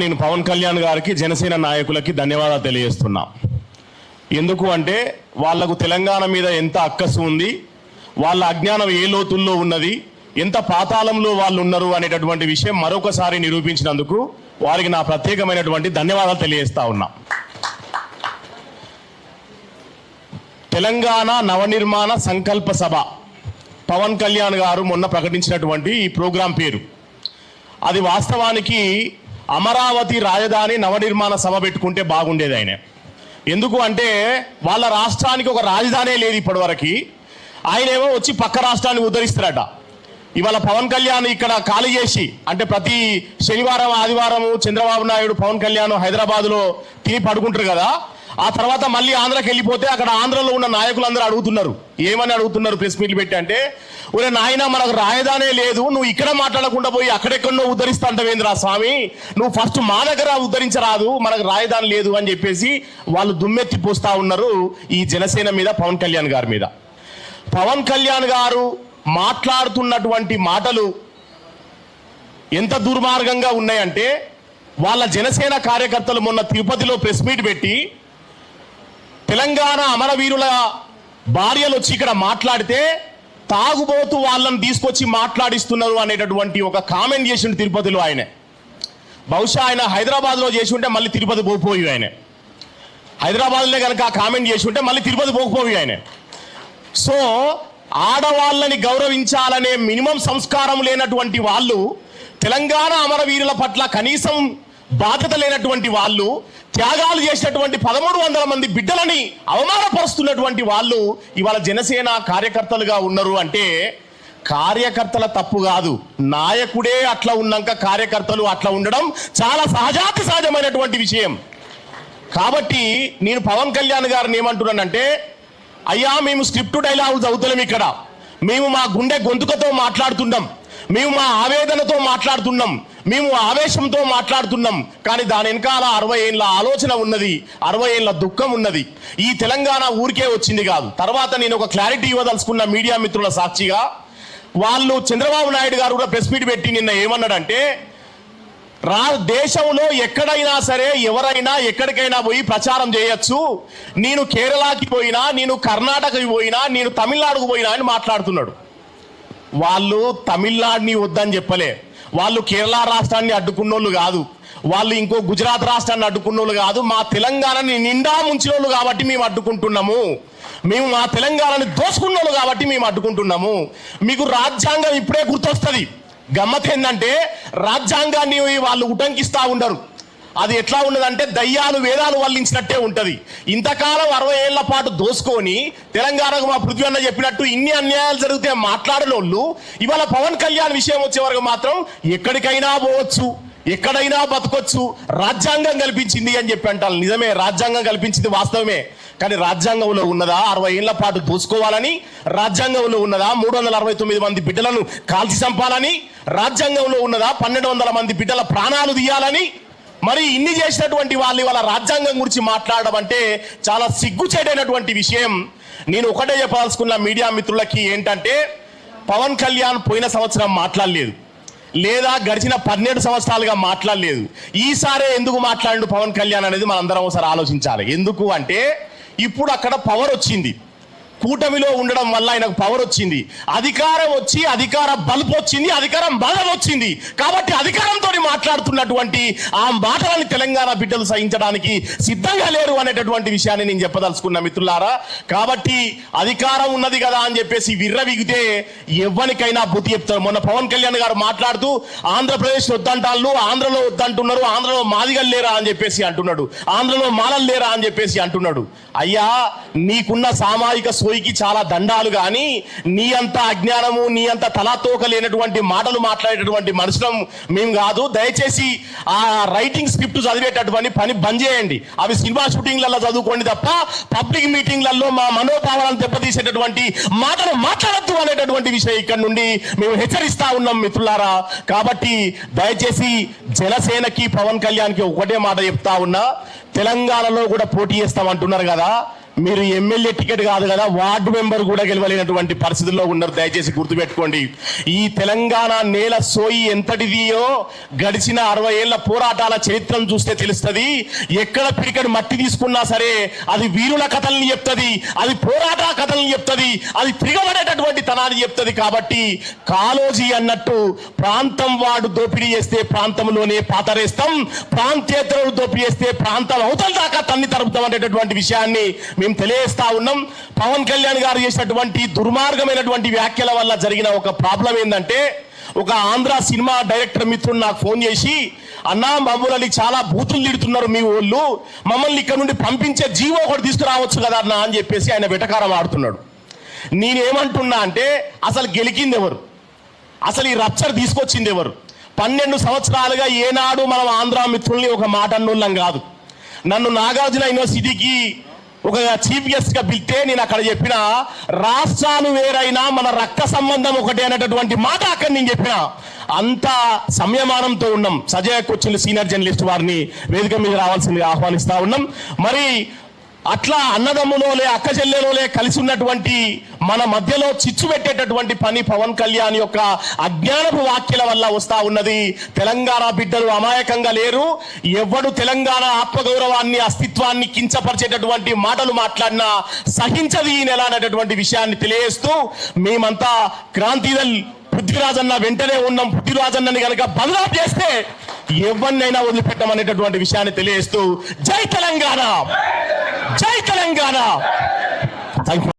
నేను పవన్ కళ్యాణ్ గారికి జనసేన నాయకులకి ధన్యవాదాలు తెలియజేస్తున్నా. ఎందుకు అంటే వాళ్లకు తెలంగాణ మీద ఎంత అక్కసు ఉంది, వాళ్ళ అజ్ఞానం ఏ లోతుల్లో ఉన్నది, ఎంత పాతాళంలో వాళ్ళు ఉన్నారు అనేటటువంటి విషయం మరొకసారి నిరూపించినందుకు వారికి నా ప్రత్యేకమైనటువంటి ధన్యవాదాలు తెలియజేస్తా ఉన్నా. తెలంగాణ నవనిర్మాణ సంకల్ప సభ పవన్ కళ్యాణ్ గారు మొన్న ప్రకటించినటువంటి ఈ ప్రోగ్రాం పేరు. అది వాస్తవానికి అమరావతి రాజధాని నవనిర్మాణ సభ పెట్టుకుంటే బాగుండేది. ఎందుకు అంటే వాళ్ళ రాష్ట్రానికి ఒక రాజధానే లేదు ఇప్పటివరకు. ఆయనేమో వచ్చి పక్క రాష్ట్రాన్ని ఉద్ధరిస్తారట. ఇవాళ పవన్ కళ్యాణ్ ఇక్కడ ఖాళీ చేసి, అంటే ప్రతి శనివారం ఆదివారం చంద్రబాబు నాయుడు పవన్ కళ్యాణ్ హైదరాబాద్లో తిని పడుకుంటారు కదా, ఆ తర్వాత మళ్ళీ ఆంధ్రాకి వెళ్ళిపోతే అక్కడ ఆంధ్రలో ఉన్న నాయకులందరూ అడుగుతున్నారు, ఏమని అడుగుతున్నారు ప్రెస్ మీట్లు పెట్టి అంటే, ఒరే నాయన మనకు రాజధానే లేదు, నువ్వు ఇక్కడ మాట్లాడకుండా పోయి అక్కడెక్కడో ఉద్ధరిస్తాంటవేంద్రా స్వామి, నువ్వు ఫస్ట్ మా దగ్గర ఉద్ధరించరాదు, మనకు రాజధాని లేదు అని చెప్పేసి వాళ్ళు దుమ్మెత్తి పోస్తా ఉన్నారు ఈ జనసేన మీద, పవన్ కళ్యాణ్ గారి మీద. పవన్ కళ్యాణ్ గారు మాట్లాడుతున్నటువంటి మాటలు ఎంత దుర్మార్గంగా ఉన్నాయంటే, వాళ్ళ జనసేన కార్యకర్తలు మొన్న తిరుపతిలో ప్రెస్ మీట్ పెట్టి తెలంగాణ అమరవీరుల భార్యలు వచ్చి ఇక్కడ మాట్లాడితే తాగుబోతూ వాళ్ళని తీసుకొచ్చి మాట్లాడిస్తున్నారు అనేటటువంటి ఒక కామెంట్ చేసిండు తిరుపతిలో. ఆయన బహుశా ఆయన హైదరాబాద్లో చేసి ఉంటే మళ్ళీ తిరుపతి పోకపోయి, ఆయన హైదరాబాద్లో కనుక ఆ కామెంట్ చేసి ఉంటే మళ్ళీ తిరుపతి పోకపోయి ఆయన. సో ఆడవాళ్ళని గౌరవించాలనే మినిమం సంస్కారం లేనటువంటి వాళ్ళు, తెలంగాణ అమరవీరుల పట్ల కనీసం బాధ్యత లేనటువంటి వాళ్ళు, త్యాగాలు చేసినటువంటి 1300 మంది బిడ్డలని అవమానపరుస్తున్నటువంటి వాళ్ళు ఇవాళ జనసేన కార్యకర్తలుగా ఉన్నారు అంటే కార్యకర్తల తప్పు కాదు, నాయకుడే అట్లా ఉన్నాక కార్యకర్తలు అట్లా ఉండడం చాలా సహజాతి సహజమైనటువంటి విషయం. కాబట్టి నేను పవన్ కళ్యాణ్ గారిని ఏమంటున్నానంటే, అయ్యా మేము స్క్రిప్ట్ డైలాగులు చదువుతలేం, ఇక్కడ మేము మా గుండె గొంతుకతో మాట్లాడుతున్నాం, మేము మా ఆవేదనతో మాట్లాడుతున్నాం, మేము ఆవేశంతో మాట్లాడుతున్నాం. కానీ దాని వెనకాల 60 ఏళ్ళ ఆలోచన ఉన్నది, 60 ఏళ్ళ దుఃఖం ఉన్నది. ఈ తెలంగాణ ఊరికే వచ్చింది కాదు. తర్వాత నేను ఒక క్లారిటీ ఇవ్వదలుచుకున్న మీడియా మిత్రుల సాక్షిగా, వాళ్ళు చంద్రబాబు నాయుడు గారు కూడా ప్రెస్ మీట్ పెట్టి నిన్న ఏమన్నాడంటే, దేశంలో ఎక్కడైనా సరే ఎవరైనా ఎక్కడికైనా పోయి ప్రచారం చేయొచ్చు, నేను కేరళకి పోయినా, నేను కర్ణాటకకి పోయినా, నేను తమిళనాడుకు పోయినా అని మాట్లాడుతున్నాడు. వాళ్ళు తమిళనాడుని వద్దని చెప్పలే, వాళ్ళు కేరళ రాష్ట్రాన్ని అడ్డుకున్నోళ్ళు కాదు, వాళ్ళు ఇంకో గుజరాత్ రాష్ట్రాన్ని అడ్డుకున్నోళ్ళు కాదు, మా తెలంగాణని నిండా ముంచినోళ్ళు కాబట్టి మేము అడ్డుకుంటున్నాము, మేము మా తెలంగాణని దోసుకున్నోళ్ళు కాబట్టి మేము అడ్డుకుంటున్నాము. మీకు రాజ్యాంగం ఇప్పుడే గుర్తొస్తుంది. గమ్మత్ ఏంటంటే రాజ్యాంగాన్ని వాళ్ళు ఉటంకిస్తూ ఉండరు. అది ఎట్లా ఉన్నదంటే దయ్యాలు వేదాలు వల్లించినట్టే ఉంటుంది. ఇంతకాలం 60 ఏళ్ల పాటు దోసుకొని తెలంగాణకు మా పృథ్వీ అన్న చెప్పినట్టు ఇన్ని అన్యాయాలు జరిగితే మాట్లాడిన వాళ్ళు ఇవాళ పవన్ కళ్యాణ్ విషయం వచ్చే వరకు మాత్రం ఎక్కడికైనా పోవచ్చు, ఎక్కడైనా బతకొచ్చు, రాజ్యాంగం కల్పించింది అని చెప్పి అంటారు. నిజమే, రాజ్యాంగం కల్పించింది వాస్తవమే. కానీ రాజ్యాంగంలో ఉన్నదా 60 ఏళ్ల పాటు దోసుకోవాలని? రాజ్యాంగంలో ఉన్నదా 369 మంది బిడ్డలను కాల్చి చంపాలని? రాజ్యాంగంలో ఉన్నదా 1200 మంది బిడ్డల ప్రాణాలు తీయాలని? మరి ఇన్ని చేసినటువంటి వాళ్ళు ఇవాళ రాజ్యాంగం గురించి మాట్లాడడం అంటే చాలా సిగ్గుచేటైనటువంటి విషయం. నేను ఒకటే చెప్పాల్సుకున్న మీడియా మిత్రులకి ఏంటంటే, పవన్ కళ్యాణ్ పోయిన సంవత్సరం మాట్లాడలేదు, లేదా గడిచిన 12 సంవత్సరాలుగా మాట్లాడలేదు. ఈసారే ఎందుకు మాట్లాడిండు పవన్ కళ్యాణ్ అనేది మనందరం ఒకసారి ఆలోచించాలి. ఎందుకు అంటే ఇప్పుడు అక్కడ పవర్ వచ్చింది, కూటమిలో ఉండడం వల్ల ఆయనకు పవర్ వచ్చింది, అధికారం వచ్చి అధికార బలుపు వచ్చింది, అధికారం బలం వచ్చింది. కాబట్టి అధికారంతో మాట్లాడుతున్నటువంటి ఆ మాటలని తెలంగాణ బిడ్డలు సహించడానికి సిద్ధంగా లేరు అనేటటువంటి విషయాన్ని నేను చెప్పదలుచుకున్న మిత్రులారా. కాబట్టి అధికారం ఉన్నది కదా అని చెప్పేసి విర్రవిగితే ఎవ్వరికైనా బుద్ధి చెప్తారు. మొన్న పవన్ కళ్యాణ్ గారు మాట్లాడుతూ ఆంధ్రప్రదేశ్ వద్దంటాళ్ళు, ఆంధ్రలో వద్దంటున్నారు, ఆంధ్రలో మాదిగలు లేరా అని చెప్పేసి అంటున్నాడు, ఆంధ్రలో మాలలు లేరా అని చెప్పేసి అంటున్నాడు. అయ్యా, నీకున్న సామాజిక సోయికి చాలా దండాలు, కానీ నీ అంత అజ్ఞానము, నీ అంత తలాతోక లేనటువంటి మాటలు మాట్లాడేటటువంటి మనుషులం మేము కాదు. దయచేసి ఆ రైటింగ్ స్క్రిప్ట్ చదివేటటువంటి పని బంద్ చేయండి. అవి సినిమా షూటింగ్లలో చదువుకోండి తప్ప పబ్లిక్ మీటింగ్లలో మా మనోభావాలను దెబ్బతీసేటటువంటి మాటలు మాట్లాడద్దు అనేటటువంటి విషయం ఇక్కడ నుండి మేము హెచ్చరిస్తా ఉన్నాం మిత్రులారా. కాబట్టి దయచేసి జనసేనకి పవన్ కళ్యాణ్కి ఒకటే మాట చెప్తా ఉన్నా, తెలంగాణలో కూడా పోటీ చేస్తామంటున్నారు కదా, మీరు ఎమ్మెల్యే టికెట్ కాదు కదా, వార్డు మెంబర్ కూడా గెలవలేనటువంటి పరిస్థితుల్లో ఉన్నారు. దయచేసి గుర్తుపెట్టుకోండి. ఈ తెలంగాణ నేల సోయి ఎంతటిదియో గడిచిన 60 ఏళ్ల పోరాటాల చరిత్రను చూస్తే తెలుస్తుంది. ఎక్కడ పిడికడు మట్టి తీసుకున్నా సరే అది వీరుల కథల్ని చెప్తుంది, అది పోరాట కథల్ని చెప్తుంది, అది తిరగబడేటటువంటి తనాన్ని చెప్తుంది. కాబట్టి కాలోజీ అన్నట్టు ప్రాంతం వాడు దోపిడీ చేస్తే ప్రాంతంలోనే పాతరేస్తాం, ప్రాంతేతరులు దోపిడీ చేస్తే ప్రాంతం అవతల దాకా తన్ని తరుపుతాం అనేటటువంటి విషయాన్ని మేము తెలియజేస్తా ఉన్నాం. పవన్ కళ్యాణ్ గారు చేసినటువంటి దుర్మార్గమైనటువంటి వ్యాఖ్యల వల్ల జరిగిన ఒక ప్రాబ్లం ఏంటంటే, ఒక ఆంధ్ర సినిమా డైరెక్టర్ మిత్రుడు నాకు ఫోన్ చేసి, అన్నా మమ్మల్ని చాలా బూతులు తిడుతున్నారు మీ వాళ్ళు, మమ్మల్ని ఇక్కడ నుండి పంపించే జీవో ఒకటి తీసుకురావచ్చు కదా అన్న అని చెప్పేసి ఆయన వెటకారం ఆడుతున్నాడు. నేనేమంటున్నా అంటే, అసలు గెలికింది ఎవరు, అసలు ఈ రప్చర్ తీసుకొచ్చింది ఎవరు? 12 సంవత్సరాలుగా ఏనాడు మనం ఆంధ్ర మిత్రుల్ని ఒక మాట అన్నోళ్ళం కాదు. నన్ను నాగార్జున యూనివర్సిటీకి ఒక చీఫ్ గెస్ట్ గా పిలిస్తే నేను అక్కడ చెప్పిన, రాష్ట్రాలు వేరైనా మన రక్త సంబంధం ఒకటే అనేటటువంటి మాట అక్కడ నేను చెప్పిన. అంత సంయమానంతో ఉన్నాం. సజయకు వచ్చిన సీనియర్ జర్నలిస్ట్ వారిని వేదిక మీద రావాల్సిందిగా ఆహ్వానిస్తా ఉన్నాం. మరి అట్లా అన్నదమ్ములోలే అక్క చెల్లెలోలే కలిసి ఉన్నటువంటి మన మధ్యలో చిచ్చు పెట్టేటటువంటి పని పవన్ కళ్యాణ్ యొక్క అజ్ఞానపు వ్యాఖ్యల వల్ల వస్తా ఉన్నది. తెలంగాణ బిడ్డలు అమాయకంగా లేరు. ఎవడు తెలంగాణ ఆత్మగౌరవాన్ని అస్తిత్వాన్ని కించపరిచేటటువంటి మాటలు మాట్లాడినా సహించది ఈ నెల అనేటటువంటి విషయాన్ని తెలియజేస్తూ, మేమంతా క్రాంతిదల్ పృథ్వీరాజ్ అన్న వెంటనే ఉన్నాం. పృథ్వీరాజ్ అన్నని కనుక బదలాం చేస్తే ఎవరినైనా వదిలిపెట్టమనేటటువంటి విషయాన్ని తెలియజేస్తూ, జై తెలంగాణ, జై తెలంగాణ. Thank you.